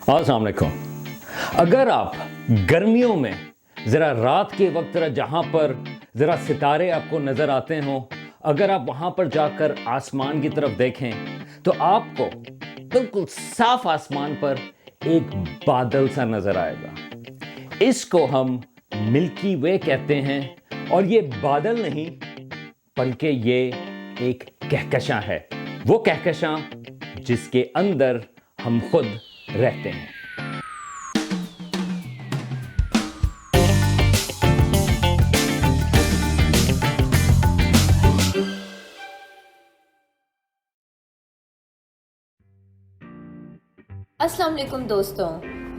अस्सलाम वालेकुम। अगर आप गर्मियों में ज़रा रात के वक्त जहाँ पर ज़रा सितारे आपको नज़र आते हों, अगर आप वहाँ पर जाकर आसमान की तरफ देखें तो आपको बिल्कुल साफ आसमान पर एक बादल सा नज़र आएगा। इसको हम मिल्की वे कहते हैं और ये बादल नहीं बल्कि ये एक कहकशां है, वो कहकशां जिसके अंदर हम खुद रहते हैं। अस्सलाम वालेकुम दोस्तों,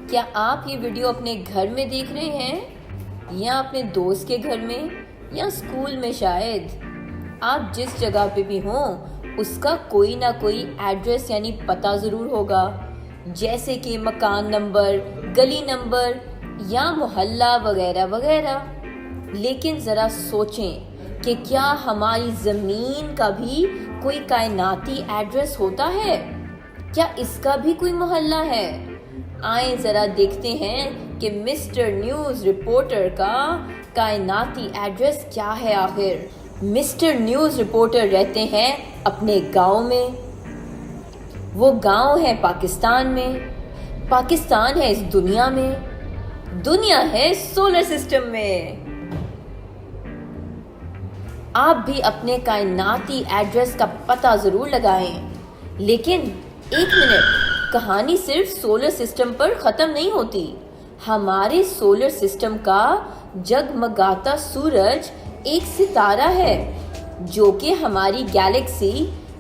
क्या आप ये वीडियो अपने घर में देख रहे हैं या अपने दोस्त के घर में या स्कूल में? शायद आप जिस जगह पे भी हों उसका कोई ना कोई एड्रेस यानी पता ज़रूर होगा, जैसे कि मकान नंबर, गली नंबर या मोहल्ला वगैरह वगैरह। लेकिन ज़रा सोचें कि क्या हमारी ज़मीन का भी कोई कायनाती एड्रेस होता है? क्या इसका भी कोई मोहल्ला है? आए ज़रा देखते हैं कि मिस्टर न्यूज़ रिपोर्टर का कायनाती एड्रेस क्या है आखिर। मिस्टर न्यूज़ रिपोर्टर रहते हैं अपने गांव में। वो गांव है पाकिस्तान में, पाकिस्तान है इस दुनिया में, दुनिया है सोलर सिस्टम में। आप भी अपने कायनाती एड्रेस का पता ज़रूर लगाएं, लेकिन एक मिनट, कहानी सिर्फ सोलर सिस्टम पर ख़त्म नहीं होती। हमारे सोलर सिस्टम का जगमगाता सूरज एक सितारा है जो कि हमारी गैलेक्सी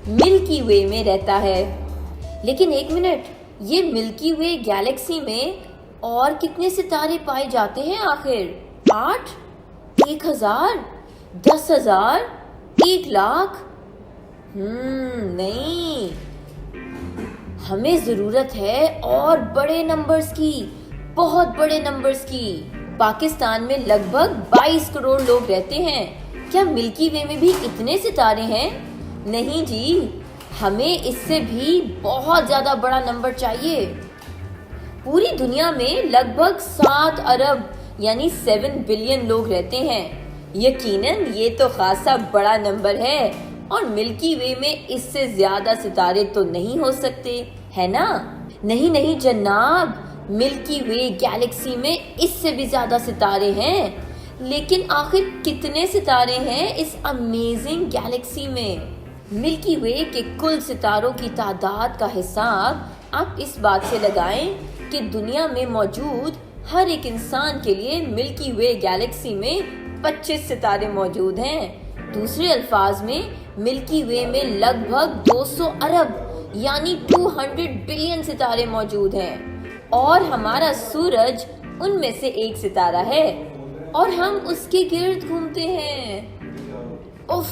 मिल्की वे में रहता है। लेकिन एक मिनट, ये मिल्की वे गैलेक्सी में और कितने सितारे पाए जाते हैं आखिर? 8, 1000, 10,000, 1,00,000? नहीं, हमें ज़रूरत है और बड़े नंबर्स की, बहुत बड़े नंबर्स की। पाकिस्तान में लगभग 22 करोड़ लोग रहते हैं। क्या मिल्की वे में भी इतने सितारे हैं? नहीं जी, हमें इससे भी बहुत ज़्यादा बड़ा नंबर चाहिए। पूरी दुनिया में लगभग 7 अरब यानी 7 बिलियन लोग रहते हैं। यकीनन ये तो खासा बड़ा नंबर है और मिल्की वे में इससे ज़्यादा सितारे तो नहीं हो सकते, है ना? नहीं जनाब, मिल्की वे गैलेक्सी में इससे भी ज़्यादा सितारे हैं। लेकिन आखिर कितने सितारे हैं इस अमेजिंग गैलेक्सी में? मिल्की वे के कुल सितारों की तादाद का हिसाब आप इस बात से लगाएं कि दुनिया में मौजूद हर एक इंसान के लिए मिल्की वे गैलेक्सी में 25 सितारे मौजूद हैं। दूसरे अल्फाज में मिल्की वे में लगभग 200 अरब यानी 200 बिलियन सितारे मौजूद हैं और हमारा सूरज उनमें से एक सितारा है और हम उसके गिर्द घूमते हैं। उफ,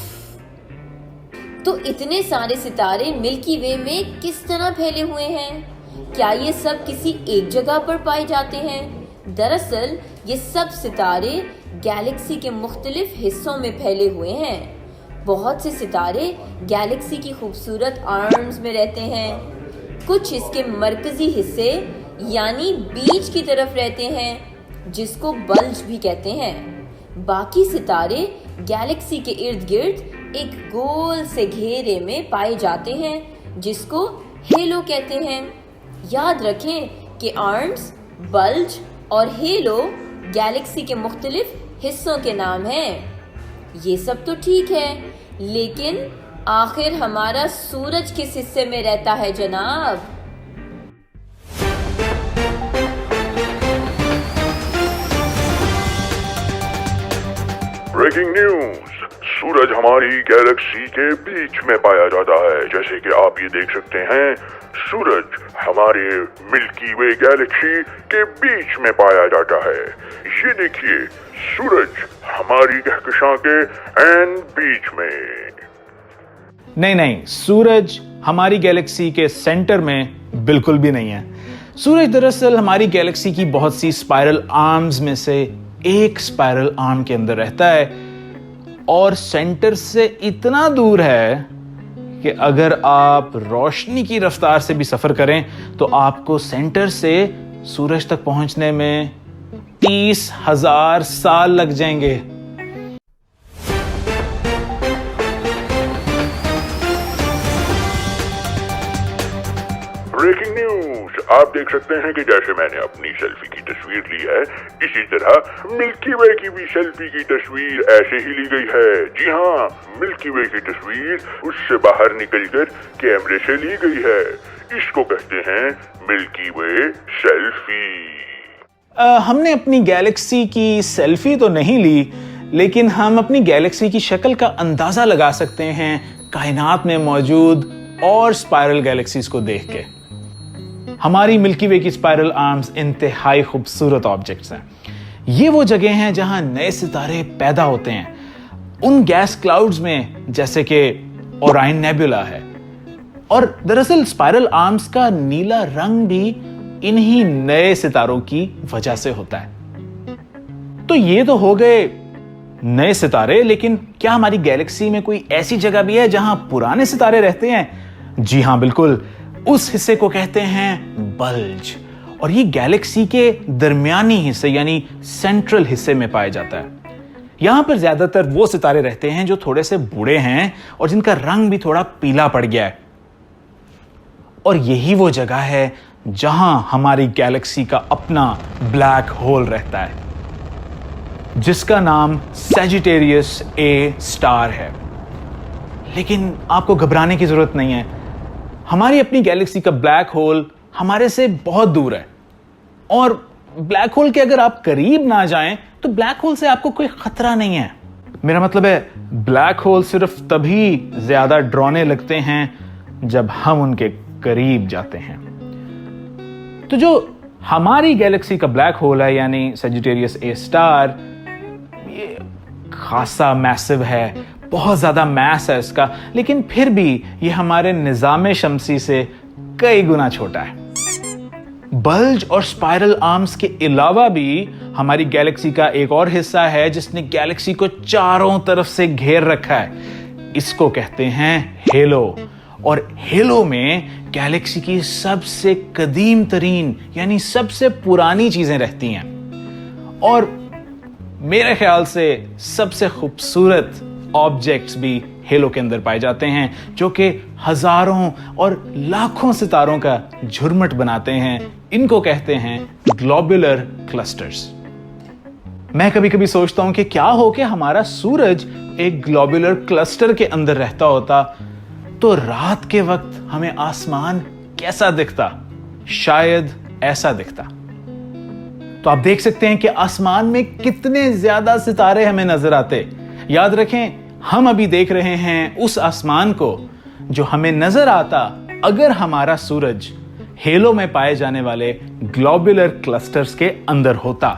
तो इतने सारे सितारे मिल्की वे में किस तरह फैले हुए हैं? क्या ये सब किसी एक जगह पर पाए जाते हैं? दरअसल ये सब सितारे गैलेक्सी के मुख्तलिफ हिस्सों में फैले हुए हैं। बहुत से सितारे गैलेक्सी की खूबसूरत आर्म्स में रहते हैं, कुछ इसके मरकजी हिस्से यानी बीच की तरफ रहते हैं जिसको बल्ज भी कहते हैं। बाकी सितारे गैलेक्सी के इर्द गिर्द एक गोल से घेरे में पाए जाते हैं जिसको हेलो कहते हैं। याद रखें कि आर्म्स, बल्ज और हेलो गैलेक्सी के मुख्तलिफ हिस्सों के नाम हैं। ये सब तो ठीक है, लेकिन आखिर हमारा सूरज किस हिस्से में रहता है जनाब? ब्रेकिंग न्यूज, सूरज हमारी गैलेक्सी के बीच में पाया जाता है। जैसे कि आप ये देख सकते हैं, सूरज हमारे मिल्की वे गैलेक्सी के बीच में पाया जाता है। ये देखिए, सूरज हमारी कहकशां के एन बीच में। नहीं, सूरज हमारी गैलेक्सी के सेंटर में बिल्कुल भी नहीं है। सूरज दरअसल हमारी गैलेक्सी की बहुत सी स्पाइरल आर्म्स में से एक स्पाइरल आर्म के अंदर रहता है और सेंटर से इतना दूर है कि अगर आप रोशनी की रफ्तार से भी सफर करें तो आपको सेंटर से सूरज तक पहुंचने में 30,000 साल लग जाएंगे। ब्रेकिंग न्यूज, आप देख सकते हैं कि जैसे मैंने अपनी सेल्फी की तस्वीर ली है, इसी तरह मिल्की वे की भी सेल्फी की तस्वीर ऐसे ही ली गई है। जी हाँ, मिल्की वे की तस्वीर उससे बाहर निकलकर कैमरे से ली गई है। इसको कहते हैं मिल्की वे सेल्फी। हमने अपनी गैलेक्सी की सेल्फी तो नहीं ली, लेकिन हम अपनी गैलेक्सी की शक्ल का अंदाजा लगा सकते हैं कायनात में मौजूद और स्पाइरल गैलेक्सीज को देख के। हमारी मिल्की वे की स्पाइरल आर्म्स इंतहाई खूबसूरत ऑब्जेक्ट्स हैं। ये वो जगह हैं जहां नए सितारे पैदा होते हैं, उन गैस क्लाउड्स में जैसे कि ओराइन नेबुला है। और दरअसल स्पाइरल आर्म्स का नीला रंग भी इन्हीं नए सितारों की वजह से होता है। तो ये तो हो गए नए सितारे, लेकिन क्या हमारी गैलेक्सी में कोई ऐसी जगह भी है जहां पुराने सितारे रहते हैं? जी हां, बिल्कुल। उस हिस्से को कहते हैं बल्ज, और ये गैलेक्सी के दरमियानी हिस्से यानी सेंट्रल हिस्से में पाया जाता है। यहां पर ज्यादातर वो सितारे रहते हैं जो थोड़े से बूढ़े हैं और जिनका रंग भी थोड़ा पीला पड़ गया है। और यही वो जगह है जहां हमारी गैलेक्सी का अपना ब्लैक होल रहता है, जिसका नाम सैजिटेरियस ए स्टार है। लेकिन आपको घबराने की जरूरत नहीं है। हमारी अपनी गैलेक्सी का ब्लैक होल हमारे से बहुत दूर है, और ब्लैक होल के अगर आप करीब ना जाएं तो ब्लैक होल से आपको कोई खतरा नहीं है। मेरा मतलब है, ब्लैक होल सिर्फ तभी ज्यादा डरावने लगते हैं जब हम उनके करीब जाते हैं। तो जो हमारी गैलेक्सी का ब्लैक होल है यानी सैजिटेरियस ए स्टार, ये खासा मैसिव है, बहुत ज्यादा मैस है इसका, लेकिन फिर भी ये हमारे निजामे शमसी से कई गुना छोटा है। बल्ज और स्पाइरल आर्म्स के अलावा भी हमारी गैलेक्सी का एक और हिस्सा है जिसने गैलेक्सी को चारों तरफ से घेर रखा है। इसको कहते हैं हेलो, और हेलो में गैलेक्सी की सबसे कदीम तरीन यानी सबसे पुरानी चीजें रहती हैं, और मेरे ख्याल से सबसे खूबसूरत ऑब्जेक्ट्स भी हेलो के अंदर पाए जाते हैं, जो कि हजारों और लाखों सितारों का झुरमुट बनाते हैं। इनको कहते हैं ग्लोबुलर क्लस्टर्स। मैं कभी कभी सोचता हूं कि क्या हो कि हमारा सूरज एक ग्लोबुलर क्लस्टर के अंदर रहता होता तो रात के वक्त हमें आसमान कैसा दिखता। शायद ऐसा दिखता। तो आप देख सकते हैं कि आसमान में कितने ज्यादा सितारे हमें नजर आते। याद रखें, हम अभी देख रहे हैं उस आसमान को जो हमें नजर आता अगर हमारा सूरज हेलो में पाए जाने वाले ग्लोबुलर क्लस्टर्स के अंदर होता।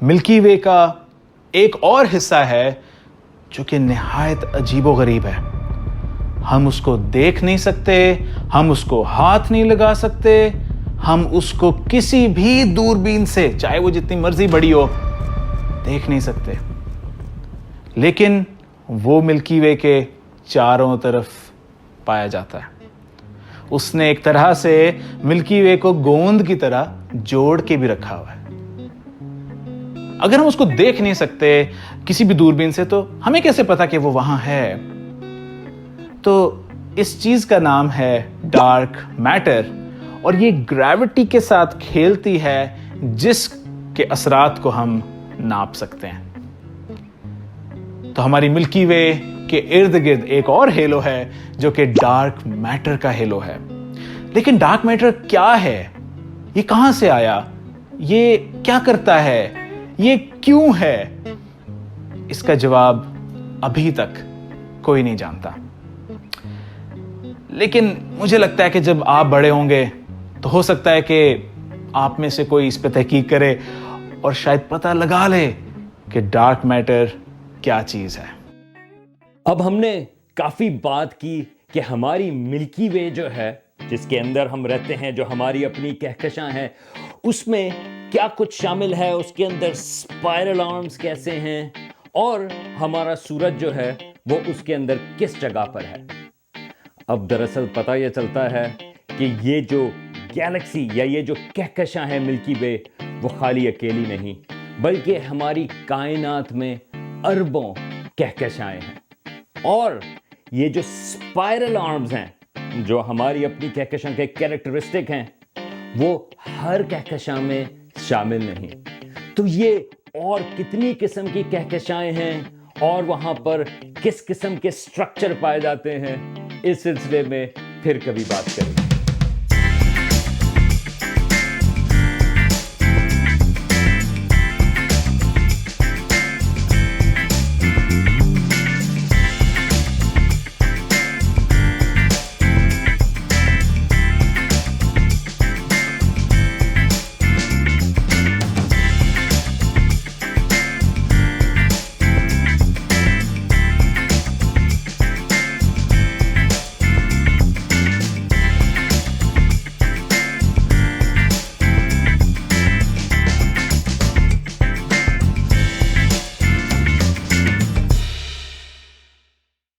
मिल्की वे का एक और हिस्सा है जो कि निहायत अजीबोगरीब है। हम उसको देख नहीं सकते, हम उसको हाथ नहीं लगा सकते, हम उसको किसी भी दूरबीन से, चाहे वो जितनी मर्जी बड़ी हो, देख नहीं सकते। लेकिन वो मिल्की वे के चारों तरफ पाया जाता है। उसने एक तरह से मिल्की वे को गोंद की तरह जोड़ के भी रखा हुआ है। अगर हम उसको देख नहीं सकते किसी भी दूरबीन से, तो हमें कैसे पता कि वो वहां है? तो इस चीज का नाम है डार्क मैटर, और ये ग्रेविटी के साथ खेलती है जिसके असरात को हम नाप सकते हैं। तो हमारी मिल्की वे के इर्द गिर्द एक और हेलो है जो कि डार्क मैटर का हेलो है। लेकिन डार्क मैटर क्या है? ये कहां से आया? ये क्या करता है? ये क्यों है? इसका जवाब अभी तक कोई नहीं जानता। लेकिन मुझे लगता है कि जब आप बड़े होंगे तो हो सकता है कि आप में से कोई इस पर तहकीक करे और शायद पता लगा ले कि डार्क मैटर क्या चीज है। अब हमने काफी बात की कि हमारी मिल्की वे जो है, जिसके अंदर हम रहते हैं, जो हमारी अपनी कहकशां है, उसमें क्या कुछ शामिल है, उसके अंदर स्पाइरल आर्म्स कैसे हैं, और हमारा सूरज जो है वो उसके अंदर किस जगह पर है। अब दरअसल पता यह चलता है कि ये जो गैलेक्सी या ये जो कहकशां है मिल्की वे, वो खाली अकेली नहीं बल्कि हमारी कायनात में अरबों कहकशाएं हैं। और ये जो स्पाइरल आर्म्स हैं जो हमारी अपनी कहकशां के कैरेक्टरिस्टिक हैं, वो हर कहकशां में शामिल नहीं। तो ये और कितनी किस्म की कहकशाएं हैं और वहां पर किस किस्म के स्ट्रक्चर पाए जाते हैं, इस सिलसिले में फिर कभी बात करेंगे।